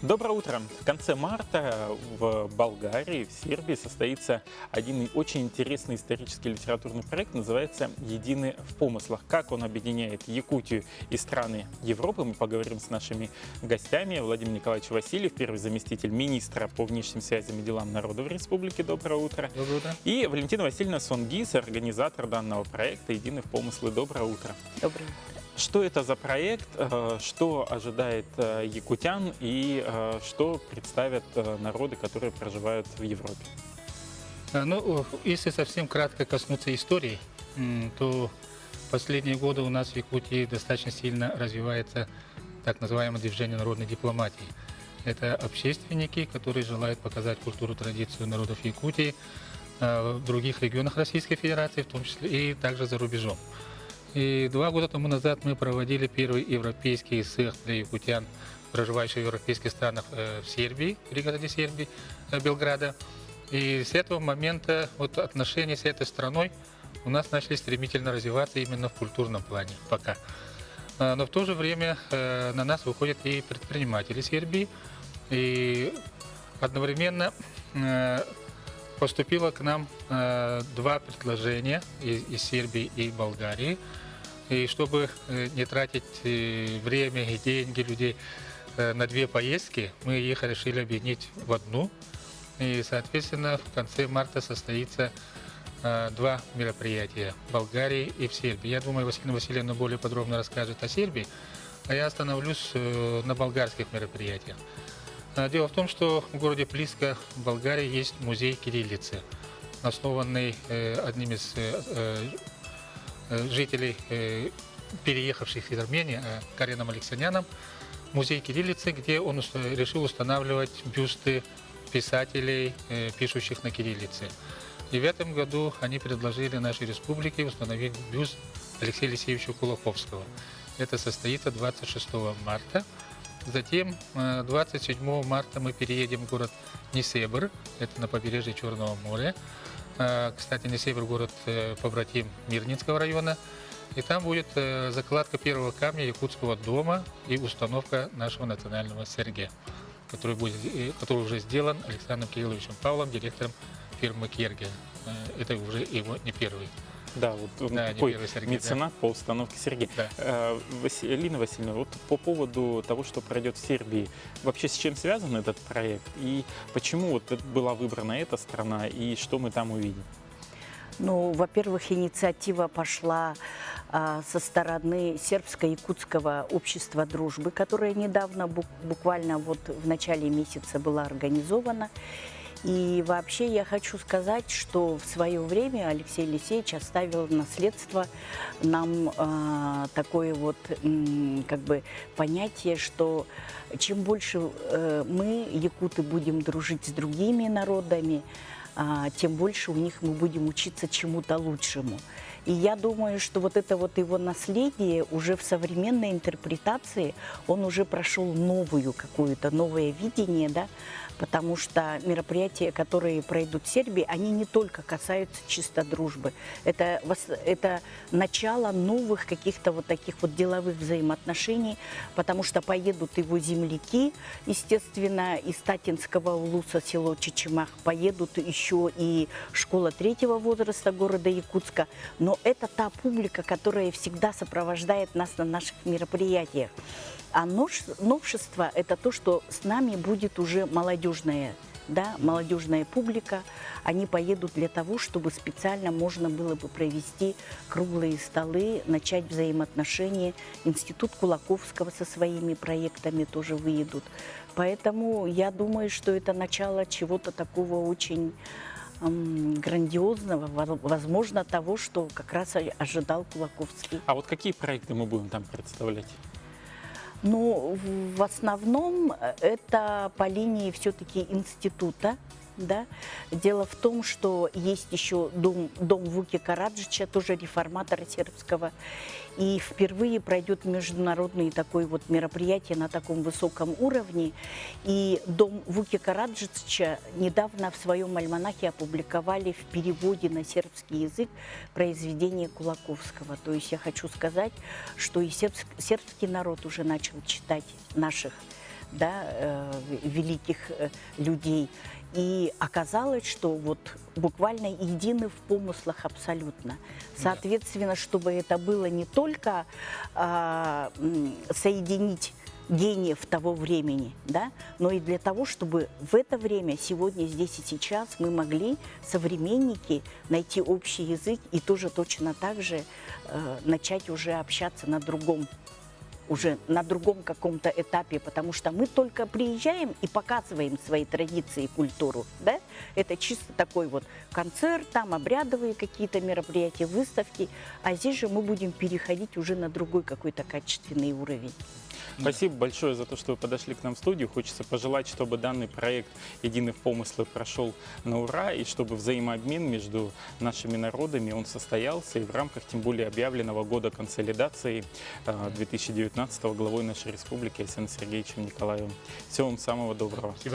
Доброе утро! В конце марта в Болгарии, в Сербии состоится один очень интересный исторический литературный проект, называется «Едины в помыслах». Как он объединяет Якутию и страны Европы, мы поговорим с нашими гостями. Владимир Николаевич Васильев, первый заместитель министра по внешним связям и делам народа в республике. Доброе утро! Доброе утро! И Валентина Васильевна Сонгис, организатор данного проекта «Едины в помыслы». Доброе утро! Доброе утро! Что это за проект, что ожидает якутян и что представят народы, которые проживают в Европе? Ну, если совсем кратко коснуться истории, то последние годы у нас в Якутии достаточно сильно развивается так называемое движение народной дипломатии. Это общественники, которые желают показать культуру, традицию народов Якутии в других регионах Российской Федерации, в том числе и также за рубежом. И 2 года тому назад мы проводили первый европейский съезд для якутян, проживающих в европейских странах, в Сербии, в пригороде Сербии, Белграда. И с этого момента вот отношения с этой страной у нас начали стремительно развиваться именно в культурном плане пока. Но в то же время на нас выходят и предприниматели Сербии. И одновременно поступило к нам 2 предложения из Сербии и Болгарии. И чтобы не тратить время и деньги людей на 2 поездки, мы их решили объединить в одну. И, соответственно, в конце марта состоится 2 мероприятия в Болгарии и в Сербии. Я думаю, Василина Васильевна более подробно расскажет о Сербии, а я остановлюсь на болгарских мероприятиях. Дело в том, что в городе Плиска, в Болгарии, есть музей кириллицы, основанный одним из жителей, переехавших из Армении, Кареном Алексаняном, музей кириллицы, где он решил устанавливать бюсты писателей, пишущих на кириллице. И в этом году они предложили нашей республике установить бюст Алексея Алексеевича Кулаковского. Это состоится 26 марта. Затем 27 марта мы переедем в город Несебр, это на побережье Черного моря. Кстати, Несебр – город побратим Мирнинского района. И там будет закладка первого камня Якутского дома и установка нашего национального серге, который уже сделан Александром Кирилловичем Павлом, директором фирмы Керге. Это уже его не первый. Да, вот он такой меценат по установке Сергея. Да. Василина Васильевна, вот по поводу того, что пройдет в Сербии, вообще с чем связан этот проект и почему вот была выбрана эта страна и что мы там увидим? Ну, во-первых, инициатива пошла со стороны сербско-якутского общества дружбы, которое недавно, буквально вот в начале месяца, была организована. И вообще я хочу сказать, что в свое время Алексей Алексеевич оставил наследство нам такое вот как бы понятие, что чем больше мы, якуты, будем дружить с другими народами, тем больше у них мы будем учиться чему-то лучшему. И я думаю, что вот это вот его наследие уже в современной интерпретации, он уже прошел новую какую-то, новое видение, да, потому что мероприятия, которые пройдут в Сербии, они не только касаются чисто дружбы. Это начало новых каких-то вот таких вот деловых взаимоотношений, потому что поедут его земляки, естественно, из Татинского улуса, село Чечемах, поедут еще и школа 3-го возраста города Якутска. Но это та публика, которая всегда сопровождает нас на наших мероприятиях. А новшество – это то, что с нами будет уже молодежная публика. Они поедут для того, чтобы специально можно было бы провести круглые столы, начать взаимоотношения. Институт Кулаковского со своими проектами тоже выедут. Поэтому я думаю, что это начало чего-то такого очень грандиозного, возможно, того, что как раз ожидал Кулаковский. А вот какие проекты мы будем там представлять? Ну, в основном это по линии все-таки института. Да? Дело в том, что есть еще дом Вуки Караджича, тоже реформатора сербского. И впервые пройдет международное такое вот мероприятие на таком высоком уровне. И дом Вуки Караджича недавно в своем альманахе опубликовали в переводе на сербский язык произведение Кулаковского. То есть я хочу сказать, что и сербский народ уже начал читать наших да, великих людей. И оказалось, что вот буквально едины в помыслах абсолютно. Соответственно, чтобы это было не только соединить гениев того времени, да, но и для того, чтобы в это время, сегодня, здесь и сейчас, мы могли, современники, найти общий язык и тоже точно так же начать уже общаться на другом, уже на другом каком-то этапе, потому что мы только приезжаем и показываем свои традиции и культуру, да? Это чисто такой вот концерт, там обрядовые какие-то мероприятия, выставки, а здесь же мы будем переходить уже на другой какой-то качественный уровень. Спасибо большое за то, что вы подошли к нам в студию. Хочется пожелать, чтобы данный проект «Единый в помыслах» прошел на ура, и чтобы взаимообмен между нашими народами он состоялся, и в рамках тем более объявленного года консолидации 2019 главой нашей республики Александром Сергеевичем Николаевым. Всего вам самого доброго.